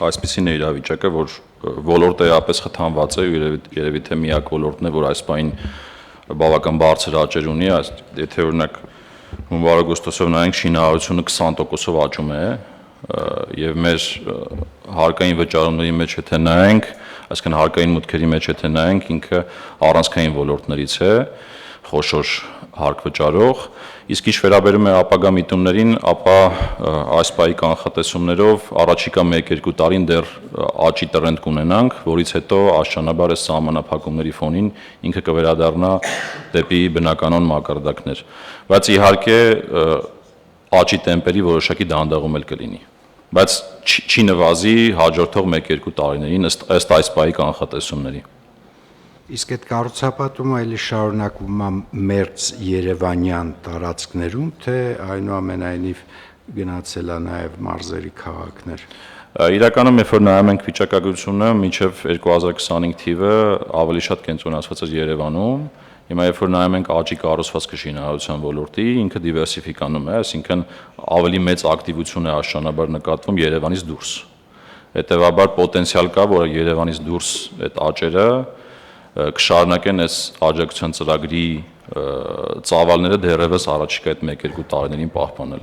այսպիսին է իրավիճակը, որ ոլորտը էապես խթանված է, երևի թե միակ ոլորտն է, որ այս պահին բավական բարձր աճեր ունի, եթե օրինակ հունվար-օգոստոսով նայենք, շինարարությունը 20%-ով աճում է, եւ մեր հարկային վճարումների մեջ եթե նայենք, այսինքն հարկային մուտքերի մեջ եթե նայենք, ինքը առանցքային ոլորտներից է, խոշոր հարկ վճարող, իսկ ինչ վերաբերում է ապագա միտումներին, ապա այս պահի կանխատեսումներով առաջիկա 1-2 տարին դեռ աճի տրենդ կունենանք, որից հետո աստիճանաբար այս սահմանափակումների ֆոնին ինքը կվերադառնա դեպի բնականոն մակարդակներ, բայց իհարկե աճի տեմպերի որոշակի դանդաղում էլ կլինի, բայց չի նվազի հաջորդող 1-2 տարիներին ըստ այս պահի կանխատեսումների։ Իսկ այդ կառուցապատումը էլի շարունակվում է մերձ Երևանյան տարածքներում, թե այնուամենայնիվ գնացել է նաև մարզերի քաղաքներ։ Իրականում, երբ որ նայում ենք վիճակագրությունը, մինչև 2025 թիվը ավելի շատ կենտրոնացված է Երևանում, հիմա երբ որ նայում ենք աճի կառուցվածքը շինարարության ոլորտի, ինքը դիվերսիֆիկանում է, այսինքն ավելի մեծ ակտիվություն է աստիճանաբար նկատվում Երևանից դուրս։ Հետևաբար պոտենցիալ կա, որ Երևանից դուրս այդ աճերը կշարունակեն այս աջակցության ծրագրի ծավալները դեռևս առաջիկա այդ 1-2 տարիներին պահպանել։